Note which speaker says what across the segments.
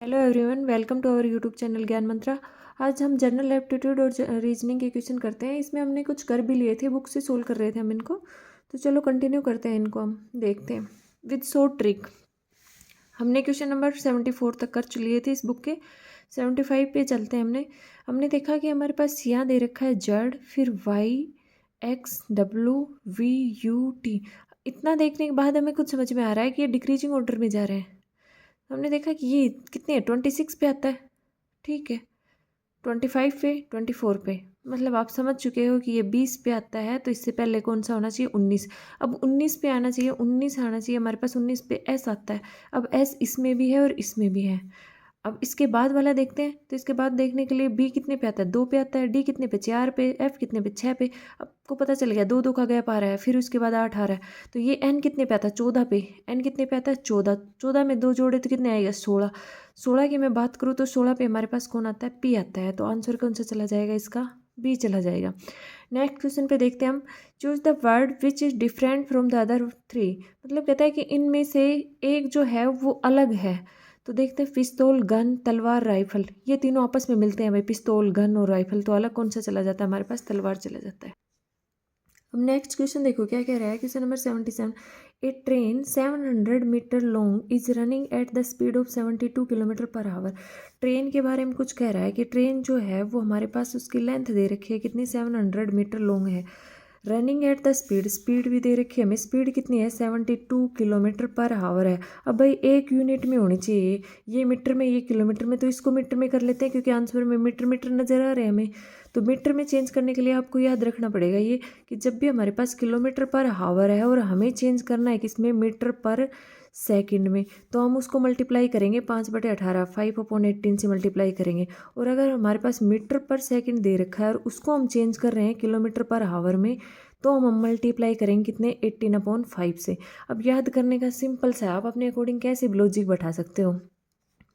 Speaker 1: Hello everyone, welcome to our YouTube channel Gyan Mantra. आज हम general aptitude और रीजनिंग के क्वेश्चन करते हैं। इसमें हमने कुछ कर भी लिए थे, बुक से सोल्व कर रहे थे हम इनको। तो चलो कंटिन्यू करते हैं, इनको हम देखते हैं विद सो ट्रिक। हमने क्वेश्चन नंबर 74 तक कर लिए थे इस बुक के। 75 पे चलते हैं। हमने देखा कि हमारे पास यहाँ दे रखा है जेड, फिर Y, X, W, V, U, T. इतना देखने के बाद हमें कुछ समझ में आ रहा है कि ये डिक्रीजिंग ऑर्डर में जा रहे हैं। हमने देखा कि ये कितने है, 26 पे आता है, ठीक है, 25 पे, 24 पे, मतलब आप समझ चुके हो कि ये 20 पे आता है। तो इससे पहले कौन सा होना चाहिए, 19। अब 19 पे आना चाहिए, 19 आना चाहिए हमारे पास। 19 पे एस आता है। अब एस इसमें भी है और इसमें भी है। अब इसके बाद वाला देखते हैं। तो इसके बाद देखने के लिए बी कितने पे आता है, 2 पे आता है, डी कितने पे, 4 पे, एफ कितने पे, 6 पे। आपको पता चल गया 2 2 का गैप आ रहा है। फिर उसके बाद 8 आ रहा है। तो ये एन कितने पे आता है, 14 पे। एन कितने पे आता है, 14। 14 में 2 जोड़े तो कितने आएगा, 16। 16 की मैं बात करूँ तो 16 पे हमारे पास कौन आता है, पी आता है। तो आंसर कौन सा चला जाएगा, इसका बी चला जाएगा। नेक्स्ट क्वेश्चन पे देखते हैं हम। Choose the word which is different from the other 3। मतलब कहता है कि इनमें से एक जो है वो अलग है। तो देखते हैं, पिस्तौल, गन, तलवार, राइफल, ये तीनों आपस में मिलते हैं भाई। पिस्तौल, गन और राइफल, तो अलग कौन सा चला जाता है हमारे पास, तलवार चला जाता है। अब नेक्स्ट क्वेश्चन देखो क्या कह रहा है। Question number 77। A train 700 metre long is running at the speed of 72 kilometre per hour. Train के बारे में कुछ कह रहा है कि ट्रेन जो है वो हमारे पास उसकी लेंथ दे रखी है कितनी, 700 मीटर लॉन्ग है। Running at the speed, speed भी दे रखी है हमें। स्पीड कितनी है, 72 किलोमीटर पर आवर है। अब भाई एक यूनिट में होनी चाहिए, ये मीटर में, ये किलोमीटर में। तो इसको मीटर में कर लेते हैं क्योंकि आंसर में मीटर मीटर नज़र आ रहे हैं हमें। तो मीटर में चेंज करने के लिए आपको याद रखना पड़ेगा ये कि जब भी हमारे पास किलोमीटर पर आवर है और हमें चेंज करना है किसमें, मीटर पर सेकंड में, तो हम उसको मल्टीप्लाई करेंगे 5/18, 5/18 से मल्टीप्लाई करेंगे। और अगर हमारे पास मीटर पर सेकंड दे रखा है और उसको हम चेंज कर रहे हैं किलोमीटर पर आवर में, तो हम मल्टीप्लाई करेंगे कितने, 18/5 से। अब याद करने का सिंपल सा है, आप अपने अकॉर्डिंग कैसे भी लॉजिक बैठा सकते हो।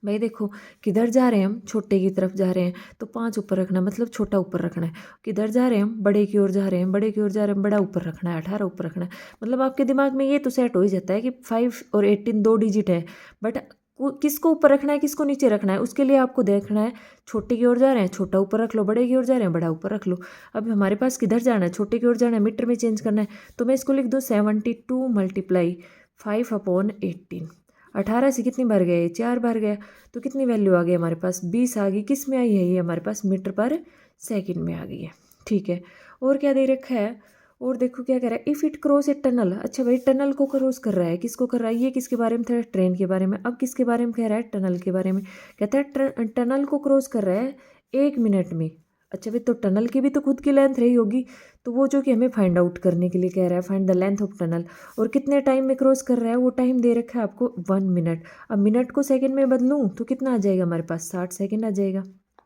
Speaker 1: भाई देखो, किधर जा रहे हैं हम, छोटे की तरफ जा रहे हैं, तो 5 ऊपर रखना, मतलब छोटा ऊपर रखना है। किधर जा रहे हैं हम, बड़े की ओर जा रहे हैं, बड़े की ओर जा रहे हैं, बड़ा ऊपर रखना है, 18 ऊपर रखना है। मतलब आपके दिमाग में ये तो सेट हो ही जाता है कि 5 और 18 2 डिजिट है। बट किसको ऊपर रखना है, किसको नीचे रखना है, उसके लिए आपको देखना है। छोटे की ओर जा रहे हैं, छोटा ऊपर रख लो, बड़े की ओर जा रहे हैं, बड़ा ऊपर रख लो। अब हमारे पास किधर जाना है, छोटे की ओर जाना है, मीटर में चेंज करना है। तो मैं इसको लिख दूँ 72 मल्टीप्लाई 5/18। 18 से कितनी बार गए, 4 बार गया। तो कितनी वैल्यू आ गई हमारे पास, 20 आ गई। किस में आई है ये, हमारे पास मीटर पर सेकंड में आ गई है, ठीक है। और क्या दे रखा है, और देखो क्या कह रहा है, if it cross a tunnel. अच्छा भाई, टनल को क्रॉस कर रहा है, किसको कर रहा है, ये किसके बारे में था, ट्रेन के बारे में। अब किसके बारे में कह रहा है, टनल के बारे में। कहता है टनल को क्रॉस कर रहा है 1 मिनट में। अच्छा भाई, तो टनल की भी तो खुद की लेंथ रही होगी, तो वो जो कि हमें फाइंड आउट करने के लिए कह रहा है, find the length of tunnel. और कितने टाइम में क्रॉस कर रहा है, वो टाइम दे रखा है आपको 1 मिनट। अब मिनट को सेकंड में बदलूँ तो कितना आ जाएगा हमारे पास, 60 सेकंड आ जाएगा।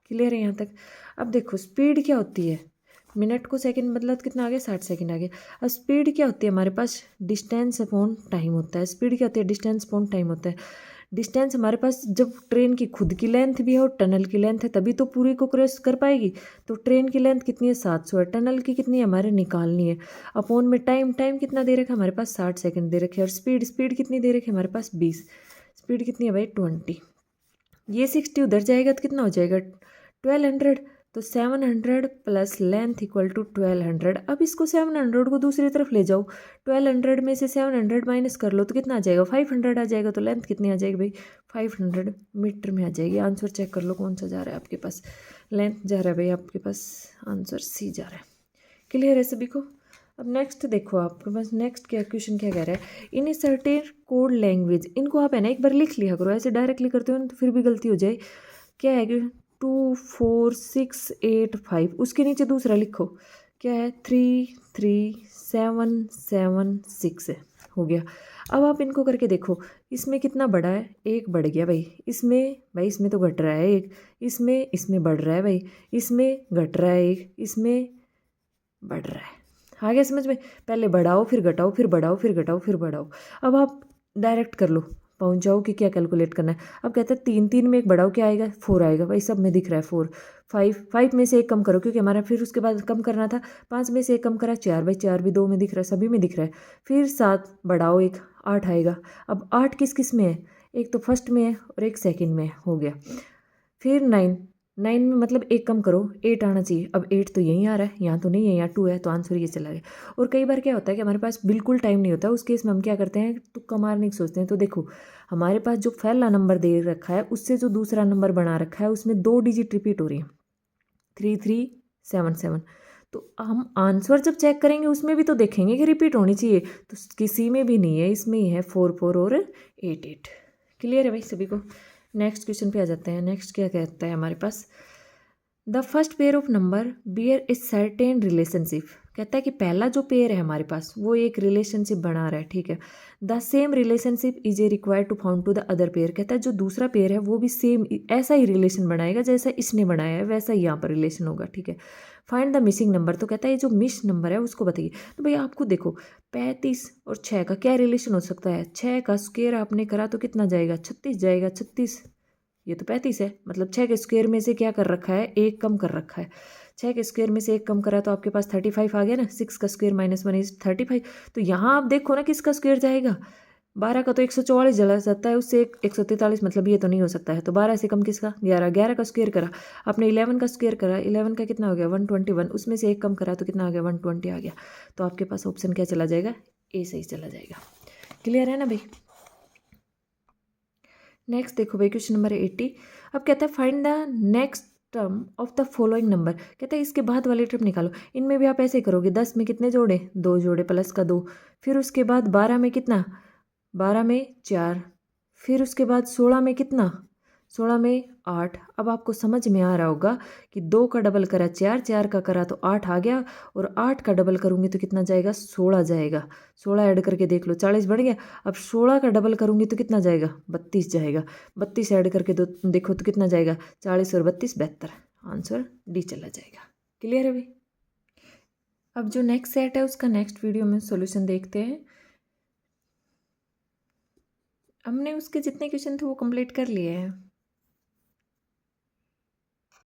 Speaker 1: क्लियर है यहाँ तक। अब देखो स्पीड क्या होती है, मिनट को सेकंड बदला तो कितना आ गया, 60 सेकंड आ गया। अब स्पीड क्या होती है हमारे पास, डिस्टेंस अपॉन टाइम होता है। स्पीड क्या होती है, डिस्टेंस अपॉन टाइम होता है। डिस्टेंस हमारे पास जब ट्रेन की खुद की लेंथ भी है और टनल की लेंथ है, तभी तो पूरी को क्रॉस कर पाएगी। तो ट्रेन की लेंथ कितनी है, 700 है। टनल की कितनी है, हमारे निकालनी है। अपॉन में टाइम, टाइम कितना दे रखा है हमारे पास, 60 सेकंड दे रखे है। और स्पीड, स्पीड कितनी दे रखी है हमारे पास, 20। स्पीड कितनी है भाई, 20। ये 60 उधर जाएगा तो कितना हो जाएगा, 1200। तो 700 प्लस लेंथ इक्वल टू 1200। अब इसको 700 को दूसरी तरफ ले जाओ, 1200 में से 700 माइनस कर लो तो कितना आ जाएगा, 500 आ जाएगा। तो लेंथ कितनी आ जाएगी भाई, 500 मीटर में आ जाएगी। आंसर चेक कर लो कौन सा जा रहा है आपके पास, लेंथ जा रहा है भाई आपके पास, आंसर सी जा रहा है। क्लियर है सभी को। अब नेक्स्ट देखो आपके पास नेक्स्ट क्या क्वेश्चन क्या कह रहा है, इन ए सर्टेन कोड लैंग्वेज। इनको आप है ना एक बार लिख लिया करो, ऐसे डायरेक्टली करते हो तो फिर भी गलती हो जाए। क्या है कि 2 4 6 8 5, उसके नीचे दूसरा लिखो, क्या है 3 3 7 7 6 है, हो गया। अब आप इनको करके देखो, इसमें कितना बढ़ा है, एक बढ़ गया भाई। इसमें भाई, इसमें तो घट रहा है एक, इसमें बढ़ रहा है भाई, इसमें घट रहा है एक, इसमें बढ़ रहा है। आ गया समझ में, पहले बढ़ाओ फिर घटाओ, फिर बढ़ाओ फिर घटाओ, फिर बढ़ाओ। अब आप डायरेक्ट कर लो, पहुंच जाओ कि क्या कैलकुलेट करना है। अब कहते हैं 3 3 में एक बढ़ाओ, क्या आएगा, 4 आएगा भाई, सब में दिख रहा है 4। 5 5 में से एक कम करो क्योंकि हमारा फिर उसके बाद कम करना था। 5 में से एक कम करा, 4 भाई, 4 भी 2 में दिख रहा है, सभी में दिख रहा है। फिर 7 बढ़ाओ एक, 8 आएगा। अब 8 किस किस में है, एक तो फर्स्ट में है और एक सेकंड में है, हो गया। फिर 9 में मतलब एक कम करो, 8 आना चाहिए। अब 8 तो यहीं आ रहा है, यहाँ तो नहीं है, यहाँ 2 है, तो आंसर ये चला गया। और कई बार क्या होता है कि हमारे पास बिल्कुल टाइम नहीं होता, उस केस में हम क्या करते हैं, तुक्का मारने की सोचते हैं। तो देखो हमारे पास जो पहला नंबर दे रखा है उससे जो दूसरा नंबर बना रखा है उसमें 2 डिजिट रिपीट हो रही है, 3377। तो हम आंसर जब चेक करेंगे उसमें भी तो देखेंगे कि रिपीट होनी चाहिए, तो किसी में भी नहीं है, इसमें ही है 44 और 88। क्लियर है भाई सभी को। नेक्स्ट क्वेश्चन पे आ जाते हैं। नेक्स्ट क्या कहता है हमारे पास, the first pair of number bear a certain relationship. कहता है कि पहला जो पेयर है हमारे पास वो एक रिलेशनशिप बना रहा है, ठीक है। The same relationship is a required to found to the other pair. कहता है जो दूसरा पेयर है वो भी सेम ऐसा ही रिलेशन बनाएगा जैसा इसने बनाया है, वैसा ही यहाँ पर रिलेशन होगा, ठीक है। Find the missing number. तो कहता है ये जो मिस नंबर है उसको बताइए। तो भाई आपको देखो 35 और 6 का क्या रिलेशन हो सकता है, 6 का स्क्वायर आपने करा तो कितना जाएगा, 36 जाएगा। 36, ये तो 35 है, मतलब 6 के स्क्वायर में से क्या कर रखा है, एक कम कर रखा है। 6 के स्क्वायर में से एक कम करा तो आपके पास 35 आ गया ना। 6 का स्क्वायर -1 इज 35। तो यहाँ आप देखो ना किसका स्क्वायर जाएगा, 12 का तो 144 जला जाता है, उससे 143, मतलब ये तो नहीं हो सकता है। तो 12 से कम किसका, 11। 11 का स्क्वायर करा आपने, 11 का स्क्वायर करा, 11 का कितना हो गया 121, उसमें से एक कम करा तो कितना आ गया 120 आ गया। तो आपके पास ऑप्शन क्या चला जाएगा, ए सही चला जाएगा। क्लियर है ना भाई। नेक्स्ट देखो भाई क्वेश्चन नंबर 80। अब कहता है find the next term of the following number. कहता है इसके बाद वाले टर्म निकालो। इनमें भी आप ऐसे करोगे, 10 में कितने जोड़े, 2 जोड़े प्लस का 2। फिर उसके बाद 12 में कितना, 12 में 4। फिर उसके बाद 16 में कितना, 16 में 8। अब आपको समझ में आ रहा होगा कि 2 का डबल करा 4, 4 का करा तो 8 आ गया, और 8 का डबल करूँगी तो कितना जाएगा, 16 जाएगा। 16 ऐड करके देख लो, 40 बढ़ गया। अब 16 का डबल करूँगी तो कितना जाएगा, 32 जाएगा। 32 ऐड करके देखो तो कितना जाएगा, 40 और 32 72। आंसर डी चला जाएगा। क्लियर है भाई। अब जो नेक्स्ट सेट है उसका नेक्स्ट वीडियो में सोल्यूशन देखते हैं। हमने उसके जितने क्वेश्चन थे वो कंप्लीट कर लिए हैं।